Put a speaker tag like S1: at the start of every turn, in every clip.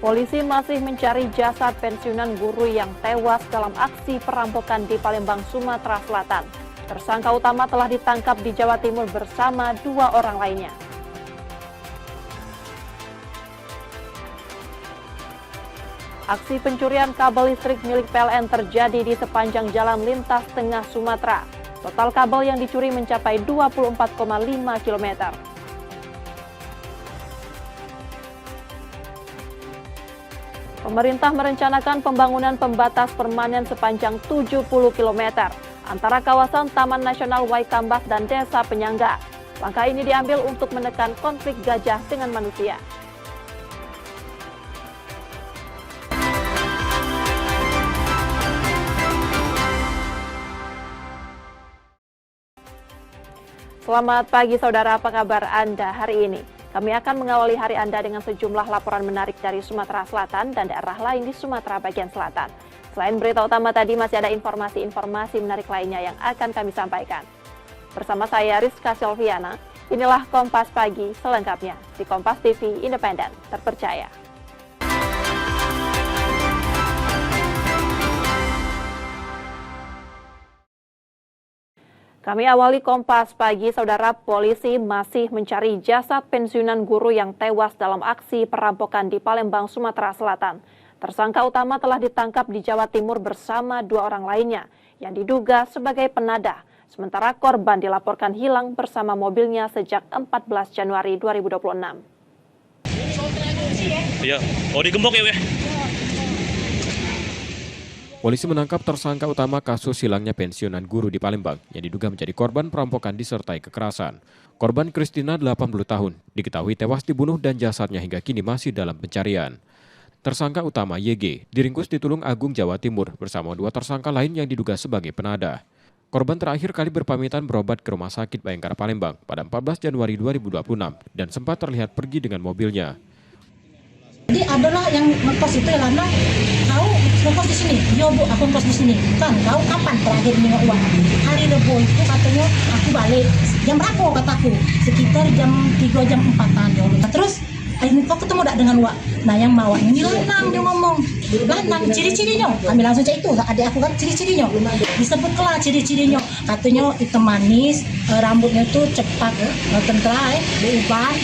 S1: Polisi masih mencari jasad pensiunan guru yang tewas dalam aksi perampokan di Palembang, Sumatera Selatan. Tersangka utama telah ditangkap di Jawa Timur bersama 2 orang lainnya. Aksi pencurian kabel listrik milik PLN terjadi di sepanjang jalan lintas tengah Sumatera. Total kabel yang dicuri mencapai 24,5 km. Pemerintah merencanakan pembangunan pembatas permanen sepanjang 70 km antara kawasan Taman Nasional Waikambas dan desa penyangga. Langkah ini diambil untuk menekan konflik gajah dengan manusia. Selamat pagi saudara, apa kabar Anda hari ini? Kami akan mengawali hari Anda dengan sejumlah laporan menarik dari Sumatera Selatan dan daerah lain di Sumatera bagian selatan. Selain berita utama tadi, masih ada informasi-informasi menarik lainnya yang akan kami sampaikan. Bersama saya Rizka Silviana, inilah Kompas Pagi selengkapnya di Kompas TV Independen, terpercaya. Kami awali Kompas Pagi, saudara. Polisi masih mencari jasad pensiunan guru yang tewas dalam aksi perampokan di Palembang, Sumatera Selatan. Tersangka utama telah ditangkap di Jawa Timur bersama 2 orang lainnya yang diduga sebagai penadah. Sementara korban dilaporkan hilang bersama mobilnya sejak 14 Januari 2026.
S2: Iya, digembok ya, weh.
S3: Polisi menangkap tersangka utama kasus hilangnya pensiunan guru di Palembang yang diduga menjadi korban perampokan disertai kekerasan. Korban Kristina 80 tahun diketahui tewas dibunuh dan jasadnya hingga kini masih dalam pencarian. Tersangka utama YG diringkus di Tulung Agung, Jawa Timur bersama 2 tersangka lain yang diduga sebagai penadah. Korban terakhir kali berpamitan berobat ke Rumah Sakit Bayangkara Palembang pada 14 Januari 2026 dan sempat terlihat pergi dengan mobilnya.
S4: Jadi adalah yang ngekos itu ya karena kau ngekos di sini, yo bu aku ngekos di sini, kan kau kapan terakhir nengok uang? Hari Rebo itu katanya aku balik, jam berapa kataku? Sekitar jam 3 jam 4-an ya. Terus kau ketemu tak dengan uang? Nah yang bawa ini lanang dia ngomong, lanang ciri-cirinya, kami langsung cek itu, adik aku kan ciri-cirinya, disebutlah ciri-cirinya, katanya hitam manis, rambutnya itu cepat, tentrai, beruban.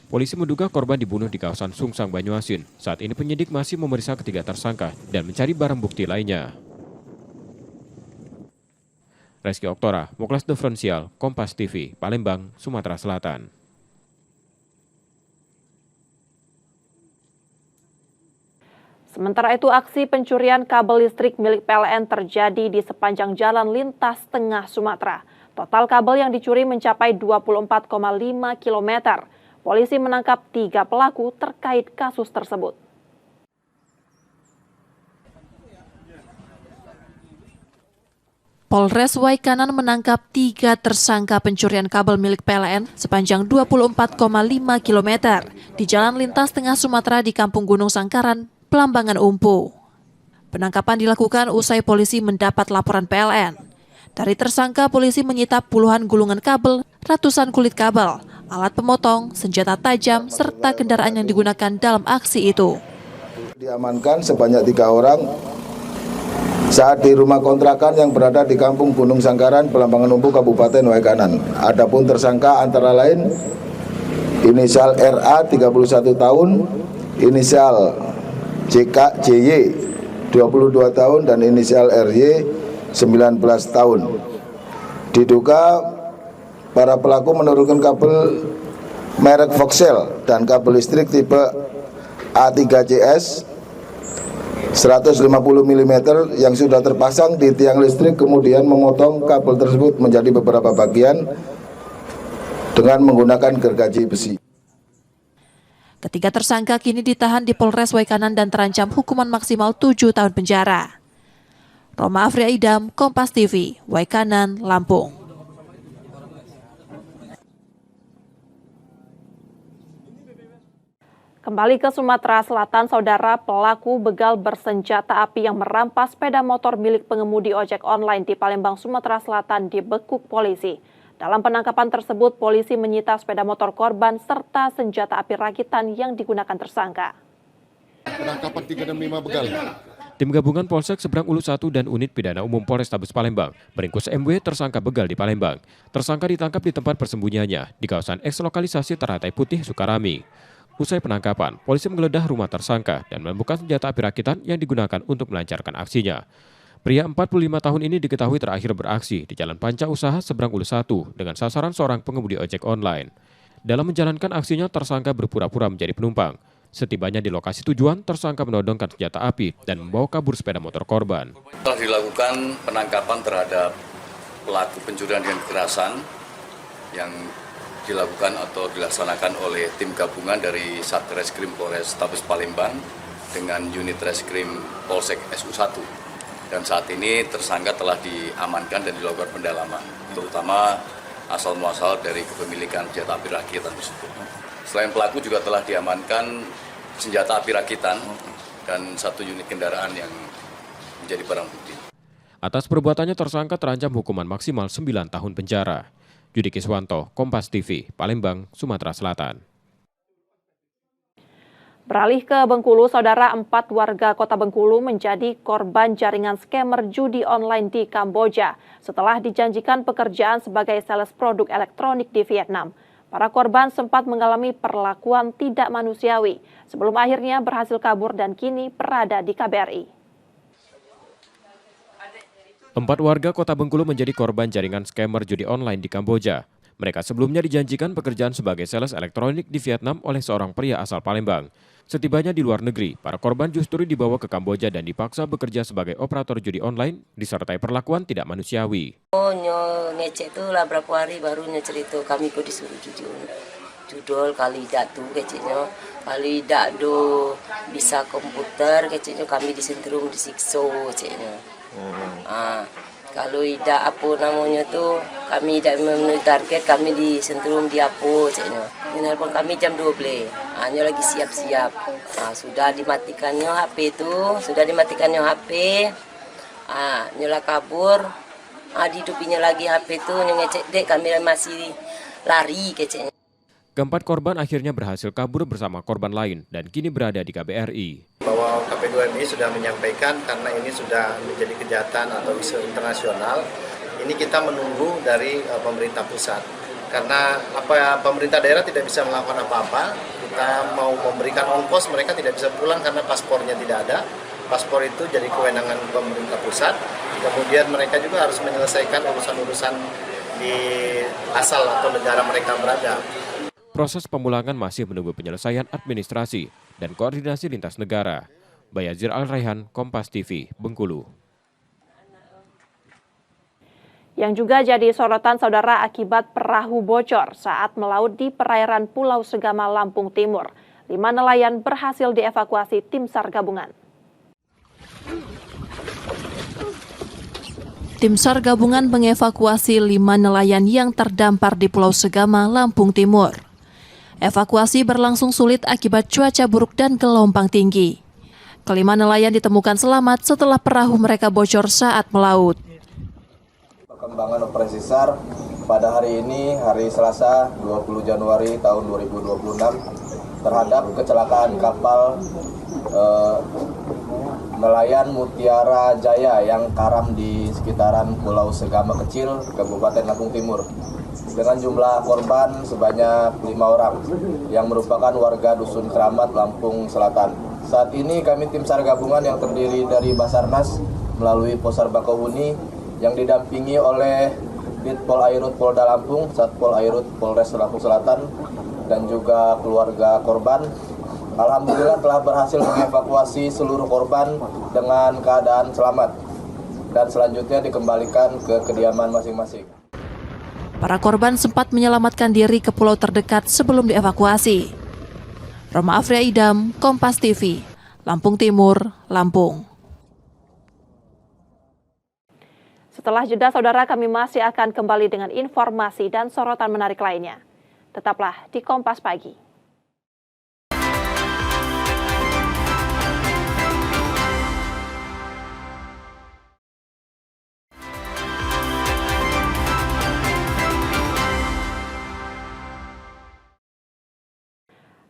S3: Polisi menduga korban dibunuh di kawasan Sungsang, Banyuasin. Saat ini penyidik masih memeriksa ketiga tersangka dan mencari barang bukti lainnya. Reski Oktora, Moklas Diferensial, Kompas TV, Palembang, Sumatera Selatan.
S1: Sementara itu, aksi pencurian kabel listrik milik PLN terjadi di sepanjang jalan lintas tengah Sumatera. Total kabel yang dicuri mencapai 24,5 km. Polisi menangkap 3 pelaku terkait kasus tersebut.
S5: Polres Waikanan menangkap 3 tersangka pencurian kabel milik PLN sepanjang 24,5 km di jalan lintas tengah Sumatera di Kampung Gunung Sangkaran, Pelambangan Umpu. Penangkapan dilakukan usai polisi mendapat laporan PLN. Dari tersangka, polisi menyita puluhan gulungan kabel, ratusan kulit kabel, alat pemotong, senjata tajam, serta kendaraan yang digunakan dalam aksi itu.
S6: Diamankan sebanyak 3 orang saat di rumah kontrakan yang berada di Kampung Gunung Sangkaran, Pelambangan Umpu, Kabupaten Waikanan. Adapun tersangka antara lain inisial RA 31 tahun, inisial JY 22 tahun dan inisial RY 19 tahun. Diduga para pelaku menurunkan kabel merek Voxel dan kabel listrik tipe A3CS 150 mm yang sudah terpasang di tiang listrik, kemudian memotong kabel tersebut menjadi beberapa bagian dengan menggunakan gergaji besi.
S5: Ketiga tersangka kini ditahan di Polres Waikanan dan terancam hukuman maksimal 7 tahun penjara. Roma Afria Idam, Kompas TV, Waikanan, Lampung.
S1: Kembali ke Sumatera Selatan, saudara. Pelaku begal bersenjata api yang merampas sepeda motor milik pengemudi ojek online di Palembang, Sumatera Selatan dibekuk polisi. Dalam penangkapan tersebut, polisi menyita sepeda motor korban serta senjata api rakitan yang digunakan tersangka.
S7: penangkapan 3 dan 5 begal.
S3: Tim gabungan Polsek Seberang Ulu 1 dan Unit Pidana Umum Polrestabes Palembang meringkus MW tersangka begal di Palembang. Tersangka ditangkap di tempat persembunyiannya di kawasan eks lokalisasi Teratai Putih, Sukarami. Usai penangkapan, polisi menggeledah rumah tersangka dan menemukan senjata api rakitan yang digunakan untuk melancarkan aksinya. Pria 45 tahun ini diketahui terakhir beraksi di Jalan Panca Usaha Seberang Ulu 1 dengan sasaran seorang pengemudi ojek online. Dalam menjalankan aksinya, tersangka berpura-pura menjadi penumpang. Setibanya di lokasi tujuan, tersangka menodongkan senjata api dan membawa kabur sepeda motor korban.
S8: Telah dilakukan penangkapan terhadap pelaku pencurian dengan kekerasan yang dilakukan atau dilaksanakan oleh tim gabungan dari Satreskrim Polrestabes Palembang dengan unit Reskrim Polsek SU1. Dan saat ini tersangka telah diamankan dan dilakukan pendalaman, terutama asal muasal dari kepemilikan senjata api rakitan tersebut. Selain pelaku juga telah diamankan senjata api rakitan dan 1 unit kendaraan yang menjadi barang bukti.
S3: Atas perbuatannya tersangka terancam hukuman maksimal 9 tahun penjara. Yudi Kiswanto, Kompas TV, Palembang, Sumatera Selatan.
S1: Beralih ke Bengkulu, saudara, 4 warga kota Bengkulu menjadi korban jaringan scammer judi online di Kamboja setelah dijanjikan pekerjaan sebagai sales produk elektronik di Vietnam. Para korban sempat mengalami perlakuan tidak manusiawi sebelum akhirnya berhasil kabur dan kini berada di KBRI.
S3: 4 warga kota Bengkulu menjadi korban jaringan scammer judi online di Kamboja. Mereka sebelumnya dijanjikan pekerjaan sebagai sales elektronik di Vietnam oleh seorang pria asal Palembang. Setibanya di luar negeri, para korban justru dibawa ke Kamboja dan dipaksa bekerja sebagai operator judi online disertai perlakuan tidak manusiawi.
S9: Ngecek tuh lah berapa hari baru cerita kami kok disuruh judul kali datu keciknya, kali dado bisa komputer keciknya kami disentrum disiksa keciknya. Kalau tidak apa namanya tuh kami tidak memenuhi target kami disentrum di apa ceknya. Menelpon kami jam 12. Hanya lagi siap-siap. Sudah dimatikannya HP itu, nyala kabur. Dihidupinya lagi HP itu ngecek dek kami masih lari keceknya.
S3: Keempat korban akhirnya berhasil kabur bersama korban lain dan kini berada di KBRI.
S10: Bahwa KP2MI sudah menyampaikan karena ini sudah menjadi kejahatan atau isu internasional, ini kita menunggu dari pemerintah pusat. Karena pemerintah daerah tidak bisa melakukan apa-apa, kita mau memberikan ongkos mereka tidak bisa pulang karena paspornya tidak ada. Paspor itu jadi kewenangan pemerintah pusat, kemudian mereka juga harus menyelesaikan urusan-urusan di asal atau negara mereka berada.
S3: Proses pemulangan masih menunggu penyelesaian administrasi dan koordinasi lintas negara. Bayazir Al-Raihan, Kompas TV, Bengkulu.
S1: Yang juga jadi sorotan, saudara, akibat perahu bocor saat melaut di perairan Pulau Segama, Lampung Timur. 5 nelayan berhasil dievakuasi tim SAR gabungan.
S5: Tim SAR gabungan mengevakuasi 5 nelayan yang terdampar di Pulau Segama, Lampung Timur. Evakuasi berlangsung sulit akibat cuaca buruk dan gelombang tinggi. Kelima nelayan ditemukan selamat setelah perahu mereka bocor saat melaut.
S6: Perkembangan operasi SAR pada hari ini, hari Selasa 20 Januari tahun 2026, terhadap kecelakaan kapal nelayan Mutiara Jaya yang karam di sekitaran Pulau Segama Kecil, Kabupaten Lampung Timur, dengan jumlah korban sebanyak 5 orang yang merupakan warga Dusun Keramat, Lampung Selatan. Saat ini kami tim SAR gabungan yang terdiri dari Basarnas melalui Posar Bakauheni yang didampingi oleh Ditpol Airut Polda Lampung, Satpol Airut Polres Lampung Selatan, dan juga keluarga korban. Alhamdulillah telah berhasil mengevakuasi seluruh korban dengan keadaan selamat dan selanjutnya dikembalikan ke kediaman masing-masing.
S5: Para korban sempat menyelamatkan diri ke pulau terdekat sebelum dievakuasi. Roma Afria Idam, Kompas TV, Lampung Timur, Lampung.
S1: Setelah jeda, saudara, kami masih akan kembali dengan informasi dan sorotan menarik lainnya. Tetaplah di Kompas Pagi.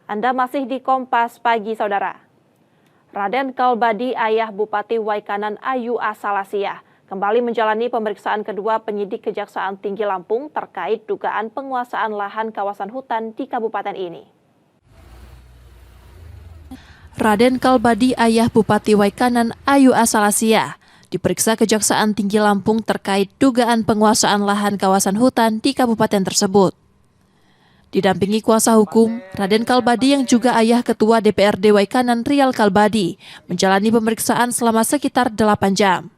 S1: Anda masih di Kompas Pagi, saudara. Raden Kalbadi, ayah Bupati Waikanan Ayu Asalasia, kembali menjalani pemeriksaan kedua penyidik Kejaksaan Tinggi Lampung terkait dugaan penguasaan lahan kawasan hutan di kabupaten ini.
S5: Raden Kalbadi, ayah Bupati Waikanan Ayu Asalasia, diperiksa Kejaksaan Tinggi Lampung terkait dugaan penguasaan lahan kawasan hutan di kabupaten tersebut. Didampingi kuasa hukum, Raden Kalbadi yang juga ayah Ketua DPRD Waikanan Rial Kalbadi menjalani pemeriksaan selama sekitar 8 jam.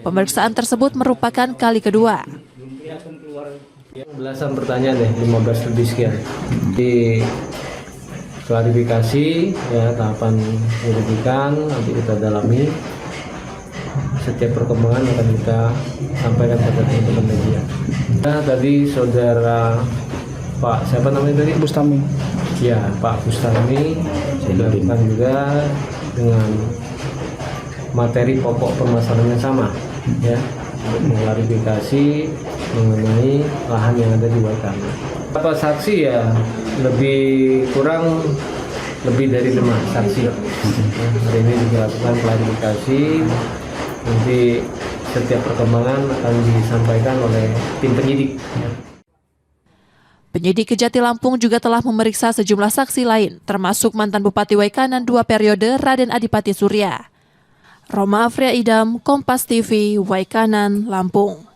S5: Pemeriksaan tersebut merupakan kali kedua.
S7: Belasan pertanyaan 15 lebih sekian. Di klarifikasi ya, tahapan penyelidikan nanti kita dalami. Setiap perkembangan akan kita sampaikan pada teman-teman media. Nah, tadi saudara Pak siapa namanya tadi? Bustami. Ya, Pak Bustami dilakukan juga dengan materi pokok permasalahan yang sama, ya, untuk mengklarifikasi mengenai lahan yang ada di Waikanan. Apa saksi ya lebih dari 5 saksi. Hari ini dilakukan klarifikasi. Nanti setiap perkembangan akan disampaikan oleh tim penyidik.
S5: Penyidik Kejati Lampung juga telah memeriksa sejumlah saksi lain, termasuk mantan Bupati Waikanan 2 periode Raden Adipati Surya. Roma Afria Idam, Kompas TV, Waikanan, Lampung.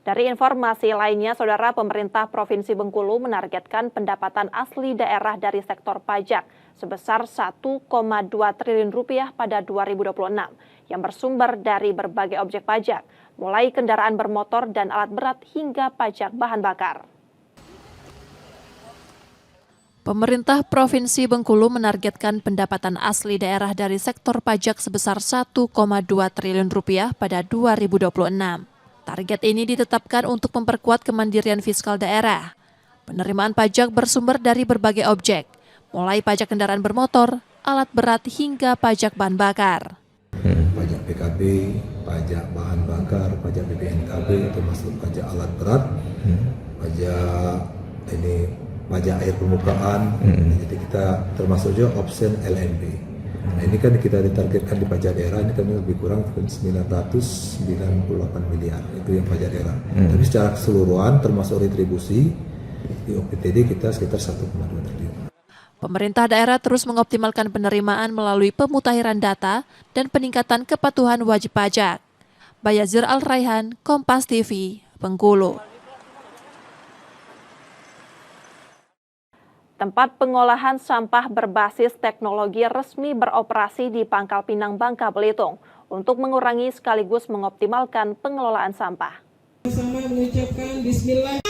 S1: Dari informasi lainnya, Saudara, pemerintah Provinsi Bengkulu menargetkan pendapatan asli daerah dari sektor pajak sebesar 1,2 triliun rupiah pada 2026 yang bersumber dari berbagai objek pajak, mulai kendaraan bermotor dan alat berat hingga pajak bahan bakar.
S5: Pemerintah Provinsi Bengkulu menargetkan pendapatan asli daerah dari sektor pajak sebesar 1,2 triliun rupiah pada 2026. Target ini ditetapkan untuk memperkuat kemandirian fiskal daerah. Penerimaan pajak bersumber dari berbagai objek, mulai pajak kendaraan bermotor, alat berat hingga pajak bahan bakar.
S11: Pajak PKB, pajak bahan bakar, pajak BPNKB, termasuk pajak alat berat, pajak air permukaan. Jadi kita termasuk juga option LNB. Nah, ini kan kita ditargetkan di pajak daerah, ini kan lebih kurang 998 miliar, itu yang pajak daerah. Tapi secara keseluruhan termasuk retribusi di OPTD kita sekitar 1,2 triliun.
S5: Pemerintah daerah terus mengoptimalkan penerimaan melalui pemutahiran data dan peningkatan kepatuhan wajib pajak. Bayazir Al-Raihan, Kompas TV, Bengkulu.
S1: Tempat pengolahan sampah berbasis teknologi resmi beroperasi di Pangkal Pinang, Bangka Belitung untuk mengurangi sekaligus mengoptimalkan pengelolaan sampah.
S12: Bersama mengucapkan Bismillah.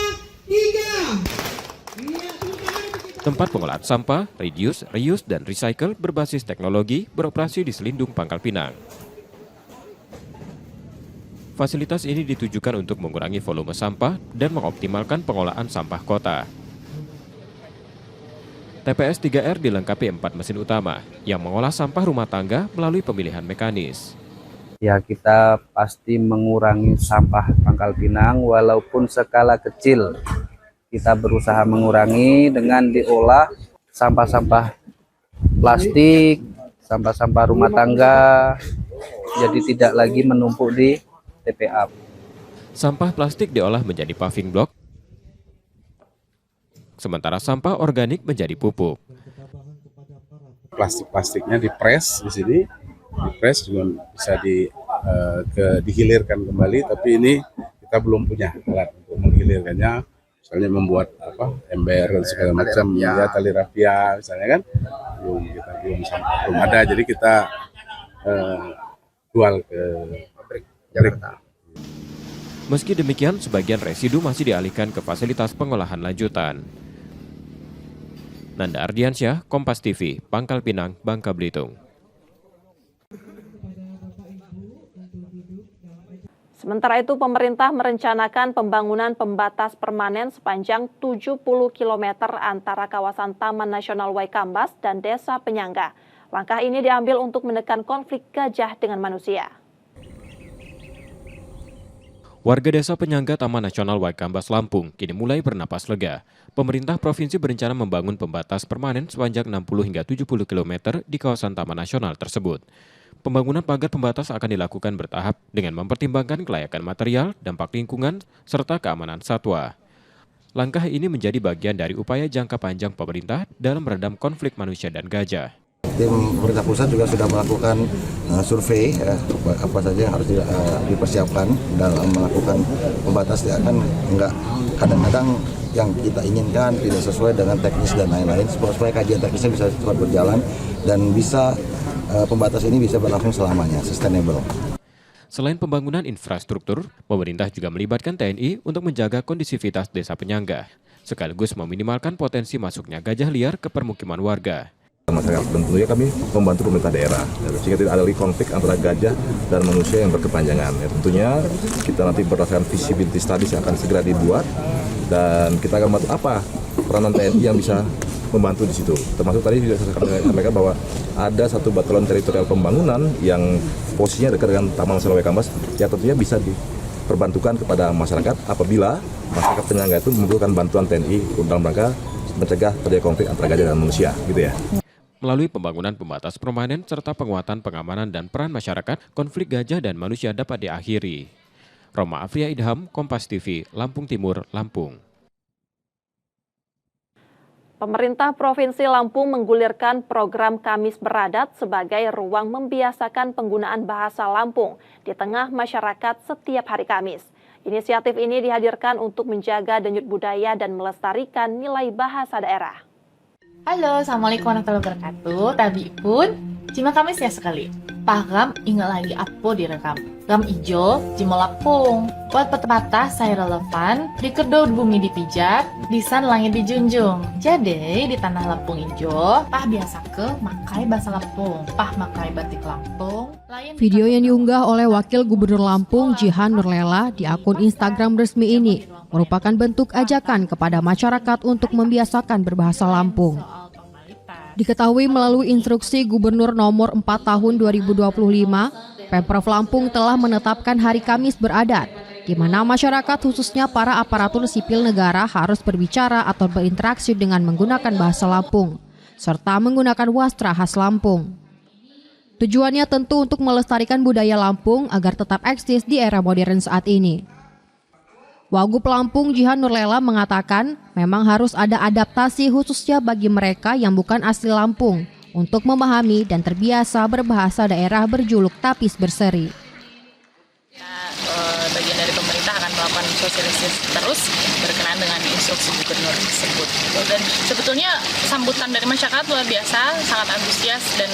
S12: 3.
S3: Tempat pengolahan sampah, reduce, reuse, dan recycle berbasis teknologi beroperasi di Selindung, Pangkal Pinang. Fasilitas ini ditujukan untuk mengurangi volume sampah dan mengoptimalkan pengolahan sampah kota. TPS 3R dilengkapi 4 mesin utama yang mengolah sampah rumah tangga melalui pemilihan mekanis.
S13: Ya, kita pasti mengurangi sampah Pangkal Pinang walaupun skala kecil. Kita berusaha mengurangi dengan diolah sampah-sampah plastik, sampah-sampah rumah tangga, jadi tidak lagi menumpuk di TPA.
S3: Sampah plastik diolah menjadi paving block, sementara sampah organik menjadi pupuk.
S14: Plastik-plastiknya dipres di sini, dipres juga bisa dihilirkan kembali, tapi ini kita belum punya alat untuk menghilirkannya, misalnya membuat ember dan segala macam, ya tali rafia misalnya kan, belum ada, jadi kita jual ke pabrik Jakarta.
S3: Meski demikian, sebagian residu masih dialihkan ke fasilitas pengolahan lanjutan. Nanda Ardiansyah, Kompas TV, Pangkal Pinang, Bangka Belitung.
S1: Sementara itu, pemerintah merencanakan pembangunan pembatas permanen sepanjang 70 km antara kawasan Taman Nasional Waikambas dan Desa Penyangga. Langkah ini diambil untuk menekan konflik gajah dengan manusia.
S3: Warga desa penyangga Taman Nasional Waikambas, Lampung kini mulai bernapas lega. Pemerintah provinsi berencana membangun pembatas permanen sepanjang 60 hingga 70 km di kawasan Taman Nasional tersebut. Pembangunan pagar pembatas akan dilakukan bertahap dengan mempertimbangkan kelayakan material, dampak lingkungan, serta keamanan satwa. Langkah ini menjadi bagian dari upaya jangka panjang pemerintah dalam meredam konflik manusia dan gajah.
S15: Tim pemerintah pusat juga sudah melakukan survei apa saja yang harus dipersiapkan dalam melakukan pembatas, ya kan enggak kadang-kadang yang kita inginkan tidak sesuai dengan teknis dan lain-lain, supaya kajian teknisnya bisa cepat berjalan dan bisa pembatas ini bisa berlangsung selamanya, sustainable.
S3: Selain pembangunan infrastruktur, pemerintah juga melibatkan TNI untuk menjaga kondisivitas desa penyangga, sekaligus meminimalkan potensi masuknya gajah liar ke permukiman warga.
S16: Masyarakat tentunya kami membantu pemerintah daerah sehingga tidak ada lagi konflik antara gajah dan manusia yang berkepanjangan. Ya, tentunya kita nanti berdasarkan visibility studies yang akan segera dibuat dan kita akan membantu apa peranan TNI yang bisa membantu di situ. Termasuk tadi juga saya sampaikan bahwa ada satu batalan teritorial pembangunan yang posisinya dekat dengan Taman Nasional Waikambas yang tentunya bisa diperbantukan kepada masyarakat apabila masyarakat penyangga itu membutuhkan bantuan TNI dalam rangka mencegah terjadi konflik antara gajah dan manusia, gitu ya.
S3: Melalui pembangunan pembatas permanen serta penguatan pengamanan dan peran masyarakat, konflik gajah dan manusia dapat diakhiri. Roma Afria Idham, Kompas TV, Lampung Timur, Lampung.
S1: Pemerintah Provinsi Lampung menggulirkan program Kamis Beradat sebagai ruang membiasakan penggunaan bahasa Lampung di tengah masyarakat setiap hari Kamis. Inisiatif ini dihadirkan untuk menjaga denyut budaya dan melestarikan nilai bahasa daerah.
S17: Halo, Assalamualaikum warahmatullahi wabarakatuh. Tabi pun, cima Kamis ya sekali. Paham ingat lagi apa direkam. Gam ijo, cima lapung. Buat peta-peta saya relevan, di kedua bumi dipijat, disan langit dijunjung. Jadi di tanah Lampung ijo, pah biasa ke makai bahasa Lampung, pah makai batik Lampung.
S18: Video yang diunggah oleh Wakil Gubernur Lampung Jihan Nurlela di akun Instagram resmi ini merupakan bentuk ajakan kepada masyarakat untuk membiasakan berbahasa Lampung. Diketahui melalui instruksi Gubernur nomor 4 tahun 2025, Pemprov Lampung telah menetapkan Hari Kamis Beradat, di mana masyarakat khususnya para aparatur sipil negara harus berbicara atau berinteraksi dengan menggunakan bahasa Lampung, serta menggunakan wastra khas Lampung. Tujuannya tentu untuk melestarikan budaya Lampung agar tetap eksis di era modern saat ini. Wagub Lampung Jihan Nurlela mengatakan memang harus ada adaptasi khususnya bagi mereka yang bukan asli Lampung untuk memahami dan terbiasa berbahasa daerah berjuluk Tapis Berseri.
S17: Bagian dari pemerintah akan melakukan sosialisasi terus berkenaan dengan instruksi gubernur tersebut. Dan sebetulnya sambutan dari masyarakat luar biasa, sangat antusias dan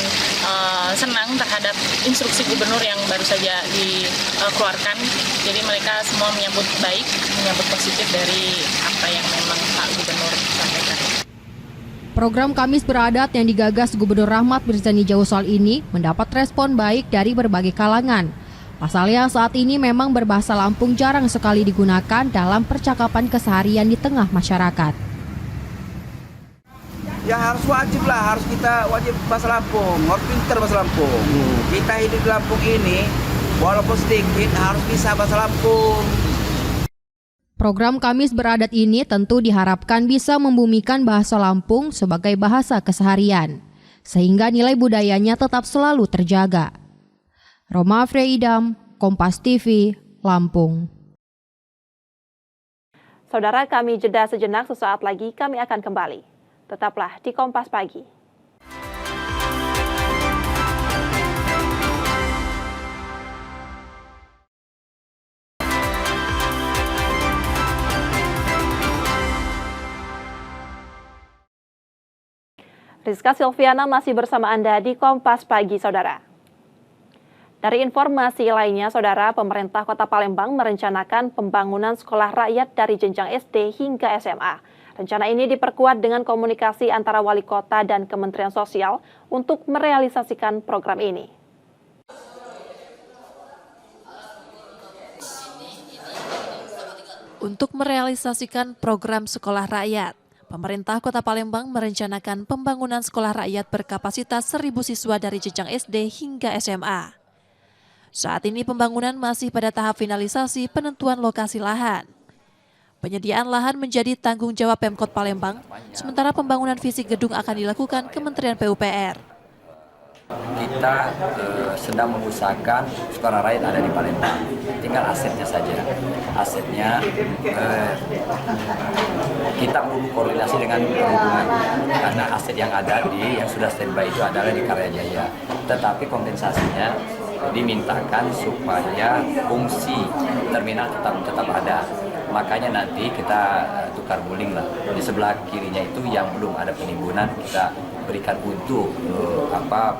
S17: senang terhadap instruksi gubernur yang baru saja dikeluarkan. Jadi mereka semua menyambut baik, menyambut positif dari apa yang memang Pak Gubernur sampaikan.
S18: Program Kamis Beradat yang digagas Gubernur Rahmat Mirzani Jausal ini mendapat respon baik dari berbagai kalangan. Pasalnya saat ini memang berbahasa Lampung jarang sekali digunakan dalam percakapan keseharian di tengah masyarakat.
S19: Ya harus wajib lah, harus kita wajib bahasa Lampung, harus pintar bahasa Lampung. Kita hidup di Lampung ini, walaupun sedikit harus bisa bahasa Lampung.
S18: Program Kamis Beradat ini tentu diharapkan bisa membumikan bahasa Lampung sebagai bahasa keseharian, sehingga nilai budayanya tetap selalu terjaga. Roma Afria Idham, Kompas TV, Lampung.
S1: Saudara, kami jeda sejenak, sesaat lagi kami akan kembali. Tetaplah di Kompas Pagi. Rizka Silviana masih bersama Anda di Kompas Pagi, Saudara. Dari informasi lainnya, Saudara, pemerintah Kota Palembang merencanakan pembangunan sekolah rakyat dari jenjang SD hingga SMA. Rencana ini diperkuat dengan komunikasi antara Wali Kota dan Kementerian Sosial untuk merealisasikan program ini.
S5: Untuk merealisasikan program sekolah rakyat, pemerintah Kota Palembang merencanakan pembangunan sekolah rakyat berkapasitas 1.000 siswa dari jenjang SD hingga SMA. Saat ini pembangunan masih pada tahap finalisasi penentuan lokasi lahan. Penyediaan lahan menjadi tanggung jawab Pemkot Palembang, sementara pembangunan fisik gedung akan dilakukan Kementerian PUPR.
S20: Kita sedang mengusahakan sukarelawan ada di Palembang, tinggal asetnya saja. Asetnya kita perlu koordinasi dengan perhubungan, karena aset yang ada yang sudah standby itu adalah di Karyajaya. Tetapi kompensasinya dimintakan supaya fungsi terminal tetap ada. Makanya nanti kita tukar guling lah. Di sebelah kirinya itu yang belum ada penimbunan kita berikan untuk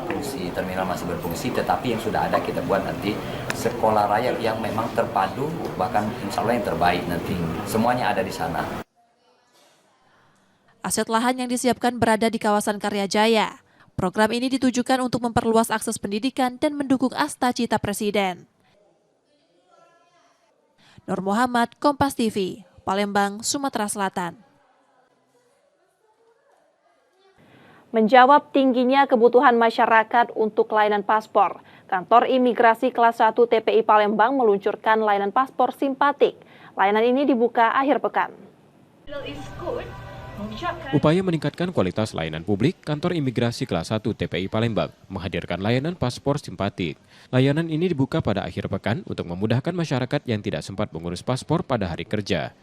S20: fungsi terminal masih berfungsi, tetapi yang sudah ada kita buat nanti sekolah rakyat yang memang terpadu, bahkan insya Allah yang terbaik nanti. Semuanya ada di sana.
S5: Aset lahan yang disiapkan berada di kawasan Karyajaya. Program ini ditujukan untuk memperluas akses pendidikan dan mendukung asta-cita Presiden. Nur Muhammad, Kompas TV, Palembang, Sumatera Selatan.
S1: Menjawab tingginya kebutuhan masyarakat untuk layanan paspor, Kantor Imigrasi Kelas 1 TPI Palembang meluncurkan layanan paspor simpatik. Layanan ini dibuka akhir pekan.
S3: Upaya meningkatkan kualitas layanan publik, Kantor Imigrasi Kelas 1 TPI Palembang menghadirkan layanan paspor simpatik. Layanan ini dibuka pada akhir pekan untuk memudahkan masyarakat yang tidak sempat mengurus paspor pada hari kerja.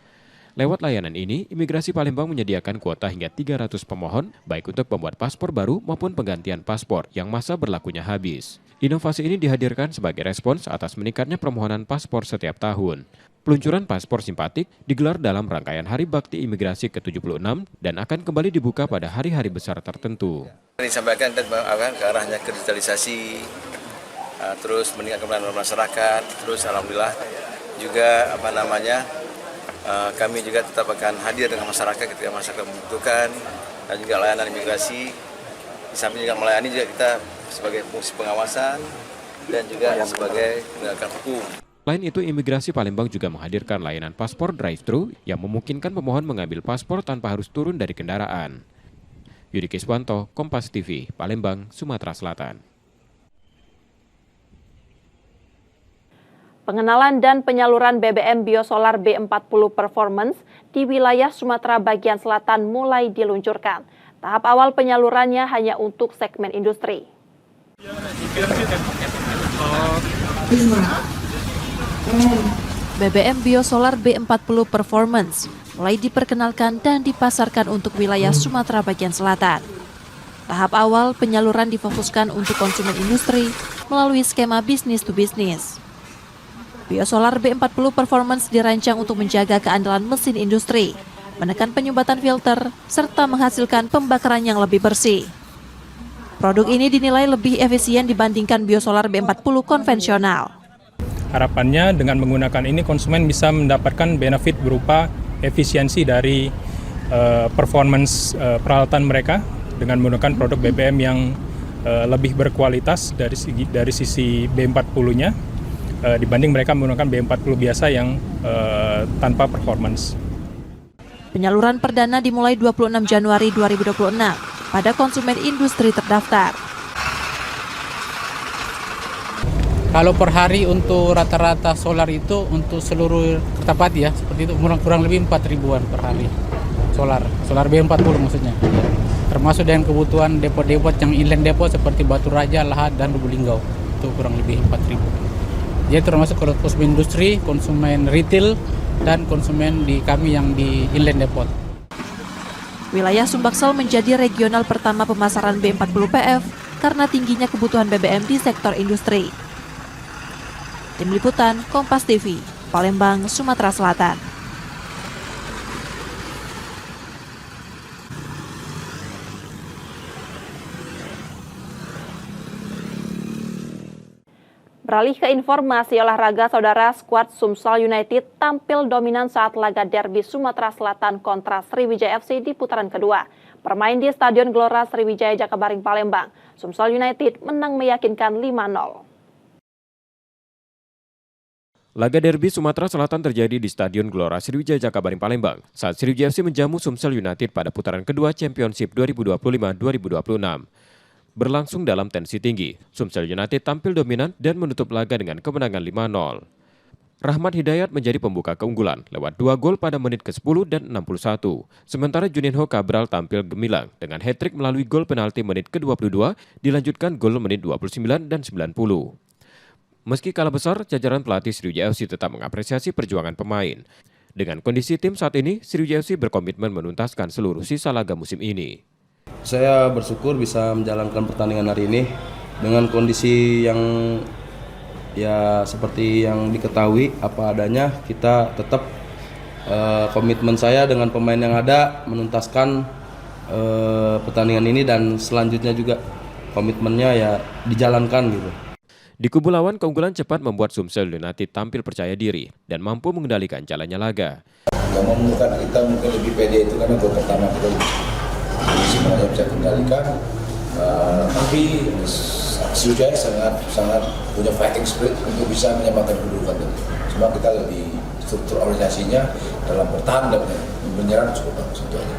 S3: Lewat layanan ini, Imigrasi Palembang menyediakan kuota hingga 300 pemohon, baik untuk pembuat paspor baru maupun penggantian paspor yang masa berlakunya habis. Inovasi ini dihadirkan sebagai respons atas meningkatnya permohonan paspor setiap tahun. Peluncuran paspor simpatik digelar dalam rangkaian Hari Bakti Imigrasi ke-76 dan akan kembali dibuka pada hari-hari besar tertentu.
S10: Disampaikan dan akan ke arahnya ke digitalisasi, terus meningkatkan pelayanan masyarakat, terus alhamdulillah juga kami juga tetap akan hadir dengan masyarakat ketika masyarakat membutuhkan, dan juga layanan imigrasi. Di samping juga melayani juga kita sebagai fungsi pengawasan dan juga sebagai penegakan hukum.
S3: Selain itu, Imigrasi Palembang juga menghadirkan layanan paspor drive-thru yang memungkinkan pemohon mengambil paspor tanpa harus turun dari kendaraan. Yudi Kiswanto, Kompas TV, Palembang, Sumatera Selatan.
S1: Pengenalan dan penyaluran BBM Biosolar B40 Performance di wilayah Sumatera bagian selatan mulai diluncurkan. Tahap awal penyalurannya hanya untuk segmen industri.
S5: BBM Biosolar B40 Performance mulai diperkenalkan dan dipasarkan untuk wilayah Sumatera bagian selatan. Tahap awal penyaluran difokuskan untuk konsumen industri melalui skema bisnis to bisnis. Biosolar B40 Performance dirancang untuk menjaga keandalan mesin industri, menekan penyumbatan filter, serta menghasilkan pembakaran yang lebih bersih. Produk ini dinilai lebih efisien dibandingkan biosolar B40 konvensional.
S21: Harapannya dengan menggunakan ini konsumen bisa mendapatkan benefit berupa efisiensi dari performance peralatan mereka dengan menggunakan produk BBM yang lebih berkualitas dari sisi B40-nya dibanding mereka menggunakan B40 biasa yang tanpa performance.
S5: Penyaluran perdana dimulai 26 Januari 2026 pada konsumen industri terdaftar.
S22: Kalau per hari untuk rata-rata solar itu untuk seluruh Kertapati ya, seperti itu kurang lebih 4.000-an per hari. Solar B40 maksudnya. Termasuk dengan kebutuhan depot-depot yang inland depot seperti Batu Raja, Lahat, dan Lubuk-Linggau. Itu kurang lebih 4.000. Jadi termasuk kalau konsumen industri, konsumen retail, dan konsumen di kami yang di inland depot.
S5: Wilayah Sumbaksel menjadi regional pertama pemasaran B40 PF karena tingginya kebutuhan BBM di sektor industri. Tim Liputan, Kompas TV, Palembang, Sumatera Selatan.
S1: Beralih ke informasi olahraga, saudara, skuad Sumsel United tampil dominan saat laga derby Sumatera Selatan kontra Sriwijaya FC di putaran kedua. Bermain di Stadion Gelora Sriwijaya Jakabaring Palembang, Sumsel United menang meyakinkan 5-0.
S3: Laga derby Sumatera Selatan terjadi di Stadion Gelora Sriwijaya Jakabaring Palembang saat Sriwijaya FC menjamu Sumsel United pada putaran kedua Championship 2025-2026. berlangsung dalam tensi tinggi. Sumsel United tampil dominan dan menutup laga dengan kemenangan 5-0. Rahmat Hidayat menjadi pembuka keunggulan lewat 2 gol pada menit ke-10 dan 61. Sementara Juninho Cabral tampil gemilang dengan hat-trick melalui gol penalti menit ke-22, dilanjutkan gol menit 29 dan 90. Meski kalah besar, jajaran pelatih Sriwijaya FC tetap mengapresiasi perjuangan pemain. Dengan kondisi tim saat ini, Sriwijaya FC berkomitmen menuntaskan seluruh sisa laga musim ini.
S2: Saya bersyukur bisa menjalankan pertandingan hari ini dengan kondisi yang ya seperti yang diketahui apa adanya. Kita tetap komitmen saya dengan pemain yang ada menuntaskan pertandingan ini, dan selanjutnya juga komitmennya ya dijalankan gitu.
S3: Di kubu lawan, keunggulan cepat membuat Sumsel United tampil percaya diri dan mampu mengendalikan jalannya laga.
S6: Yang membuat kita mungkin lebih pede itu karena gol pertama kita semuanya bisa kendalikan, tapi Sriwijaya sangat punya fighting spirit untuk bisa menyamakan kedudukan itu. Cuma kita lebih struktur organisasinya dalam bertahan dan menyerang cukup bagus itu aja.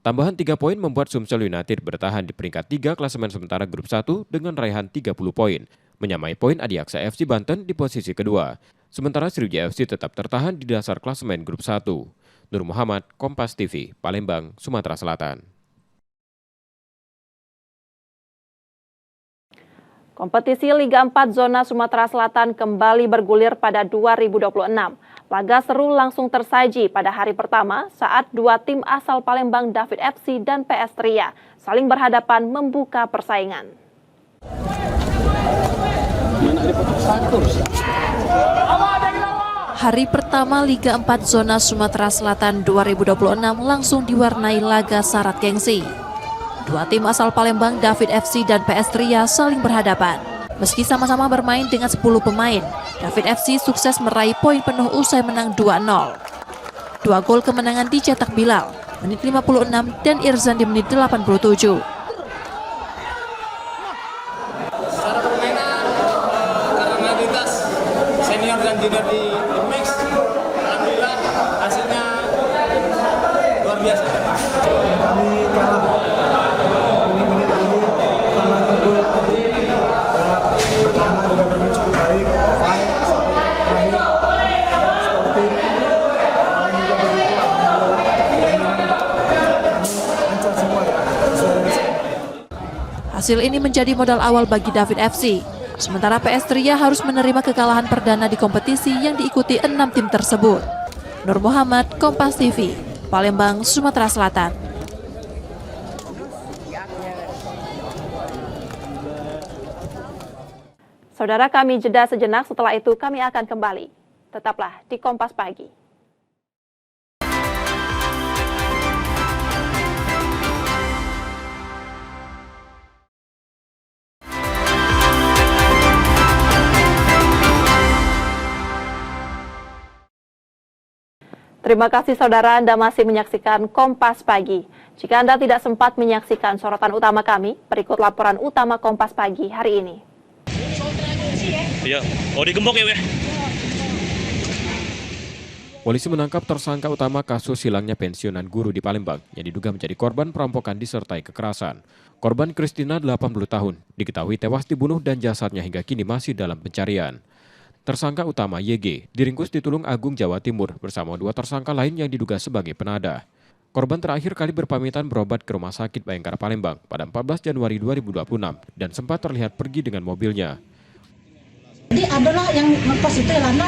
S3: Tambahan 3 poin membuat Sumsel United bertahan di peringkat 3 klasemen sementara grup 1 dengan raihan 30 poin, menyamai poin Adiaksa FC Banten di posisi kedua. Sementara Sriwijaya FC tetap tertahan di dasar klasemen grup 1. Nur Muhammad, Kompas TV, Palembang, Sumatera Selatan.
S1: Kompetisi Liga 4 Zona Sumatera Selatan kembali bergulir pada 2026. Laga seru langsung tersaji pada hari pertama saat dua tim asal Palembang David FC dan PS Tria saling berhadapan membuka persaingan.
S5: Hari pertama Liga 4 Zona Sumatera Selatan 2026 langsung diwarnai laga syarat gengsi. Dua tim asal Palembang, David FC dan PS Tria saling berhadapan. Meski sama-sama bermain dengan 10 pemain, David FC sukses meraih poin penuh usai menang 2-0. 2 gol kemenangan dicetak Bilal, menit 56 dan Irzan di menit 87.
S4: Secara permainan, karena mayoritas senior dan junior di mix, alhamdulillah hasilnya luar biasa.
S23: Kami kalah menit-menit ini karena gol tadi pertahanan juga bermain cukup baik, fight sampai terakhir sportif, lain juga begitu. Lancar semua ya.
S5: Hasil ini menjadi modal awal bagi David FC. Sementara PS Tria harus menerima kekalahan perdana di kompetisi yang diikuti 6 tim tersebut. Nur Muhammad, Kompas TV, Palembang, Sumatera Selatan.
S1: Saudara, kami jeda sejenak, setelah itu kami akan kembali. Tetaplah di Kompas Pagi. Terima kasih saudara, Anda masih menyaksikan Kompas Pagi. Jika Anda tidak sempat menyaksikan sorotan utama kami, berikut laporan utama Kompas Pagi hari ini.
S24: Iya, digembok ya, weh.
S3: Polisi menangkap tersangka utama kasus hilangnya pensiunan guru di Palembang yang diduga menjadi korban perampokan disertai kekerasan. Korban Christina 80 tahun diketahui tewas dibunuh dan jasadnya hingga kini masih dalam pencarian. Tersangka utama YG diringkus di Tulung Agung, Jawa Timur bersama 2 tersangka lain yang diduga sebagai penadah. Korban terakhir kali berpamitan berobat ke Rumah Sakit Bayangkara Palembang pada 14 Januari 2026 dan sempat terlihat pergi dengan mobilnya.
S25: Jadi adalah yang ngekos itu ya, karena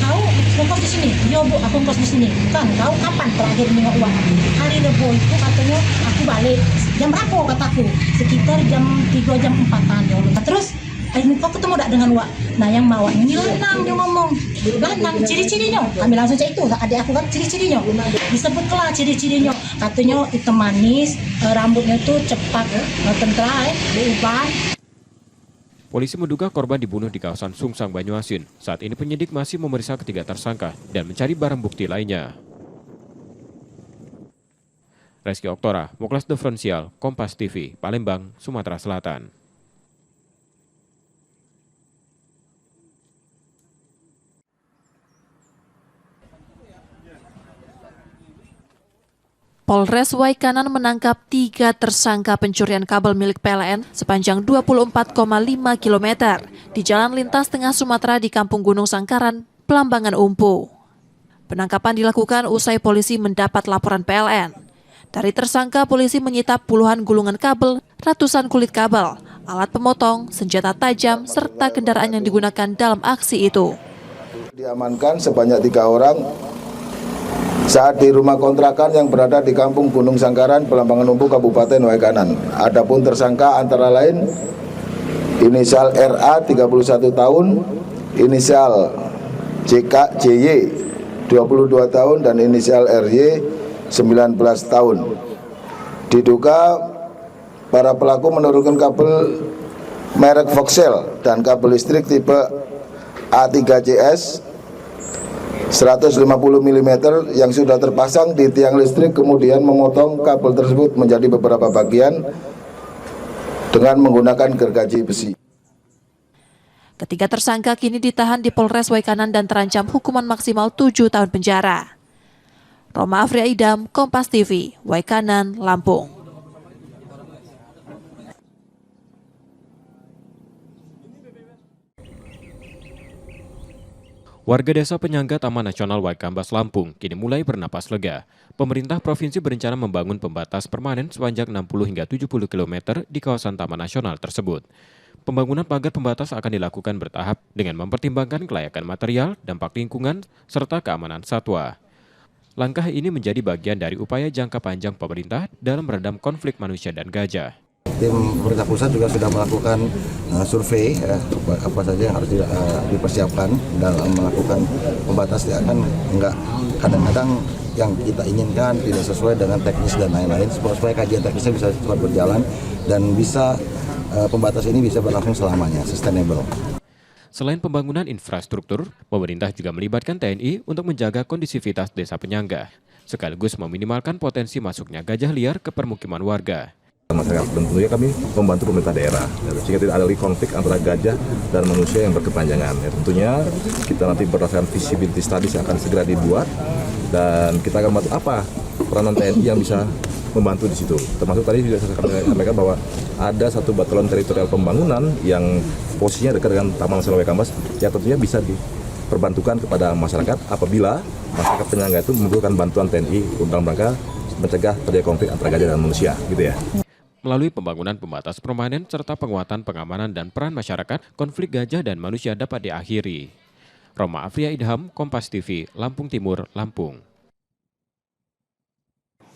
S25: kau ngekos di sini, yo bu aku ngekos di sini, kan kau kapan terakhir nengok uang? Hari Rebo itu katanya aku balik, jam berapa kataku? Sekitar jam 3 jam 4-an ya. Terus kau ketemu tak dengan uang? Nah yang bawa ini lanang dia ngomong, lanang ciri-cirinya, kami langsung cek itu, adik aku kan ciri-cirinya, disebutlah ciri-cirinya, katanya hitam manis, rambutnya tuh cepat, tentrai, diubah.
S3: Polisi menduga korban dibunuh di kawasan Sungsang, Banyuasin. Saat ini penyidik masih memeriksa ketiga tersangka dan mencari barang bukti lainnya. Reski Oktora, Moklas Diferensial, Kompas TV, Palembang, Sumatera Selatan.
S5: Polres Waikanan menangkap 3 tersangka pencurian kabel milik PLN sepanjang 24,5 km di jalan lintas tengah Sumatera di Kampung Gunung Sangkaran, Pelambangan Umpu. Penangkapan dilakukan usai polisi mendapat laporan PLN. Dari tersangka, polisi menyita puluhan gulungan kabel, ratusan kulit kabel, alat pemotong, senjata tajam, serta kendaraan yang digunakan dalam aksi itu.
S6: Diamankan sebanyak 3 orang saat di rumah kontrakan yang berada di Kampung Gunung Sangkaran, Pelambangan Umpu, Kabupaten Waikanan. Adapun tersangka antara lain inisial RA 31 tahun, inisial JY 22 tahun dan inisial RY 19 tahun. Diduga para pelaku menurunkan kabel merek Voxel dan kabel listrik tipe A3CS 150 mm yang sudah terpasang di tiang listrik, kemudian memotong kabel tersebut menjadi beberapa bagian dengan menggunakan gergaji besi.
S5: Ketiga tersangka kini ditahan di Polres Waikanan dan terancam hukuman maksimal 7 tahun penjara. Roma Afria Idam, Kompas TV, Waikanan, Lampung.
S3: Warga desa penyangga Taman Nasional Waikambas, Lampung kini mulai bernapas lega. Pemerintah provinsi berencana membangun pembatas permanen sepanjang 60 hingga 70 km di kawasan Taman Nasional tersebut. Pembangunan pagar pembatas akan dilakukan bertahap dengan mempertimbangkan kelayakan material, dampak lingkungan, serta keamanan satwa. Langkah ini menjadi bagian dari upaya jangka panjang pemerintah dalam meredam konflik manusia dan gajah.
S15: Tim pemerintah pusat juga sudah melakukan survei apa saja yang harus dipersiapkan dalam melakukan pembatas. Kan enggak, kadang-kadang yang kita inginkan tidak sesuai dengan teknis dan lain-lain, supaya kajian teknisnya bisa cepat berjalan dan bisa pembatas ini bisa berlangsung selamanya, sustainable.
S3: Selain pembangunan infrastruktur, pemerintah juga melibatkan TNI untuk menjaga kondisivitas desa penyangga, sekaligus meminimalkan potensi masuknya gajah liar ke permukiman warga.
S16: Masyarakat, dan tentunya kami membantu pemerintah daerah sehingga tidak ada lagi konflik antara gajah dan manusia yang berkepanjangan. Tentunya kita nanti berdasarkan visibility studies yang akan segera dibuat dan kita akan membantu apa peranan TNI yang bisa membantu di situ. Termasuk tadi juga saya sampaikan bahwa ada satu batalan teritorial pembangunan yang posisinya dekat dengan Taman Nasional Waikambas yang tentunya bisa diperbantukan kepada masyarakat apabila masyarakat penyangga itu membutuhkan bantuan TNI dalam rangka mencegah terjadi konflik antara gajah dan manusia, gitu ya.
S3: Melalui pembangunan pembatas permanen serta penguatan pengamanan dan peran masyarakat, konflik gajah dan manusia dapat diakhiri. Roma Afria Idham, Kompas TV, Lampung Timur, Lampung.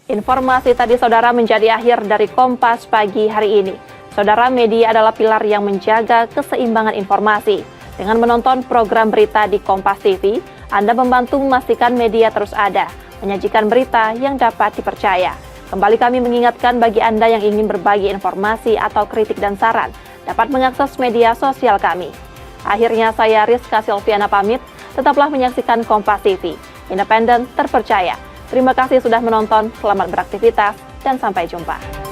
S1: Informasi tadi saudara menjadi akhir dari Kompas pagi hari ini. Saudara, media adalah pilar yang menjaga keseimbangan informasi. Dengan menonton program berita di Kompas TV, Anda membantu memastikan media terus ada, menyajikan berita yang dapat dipercaya. Kembali kami mengingatkan bagi Anda yang ingin berbagi informasi atau kritik dan saran, dapat mengakses media sosial kami. Akhirnya saya Rizka Silviana pamit, tetaplah menyaksikan Kompas TV, independen, terpercaya. Terima kasih sudah menonton, selamat beraktivitas, dan sampai jumpa.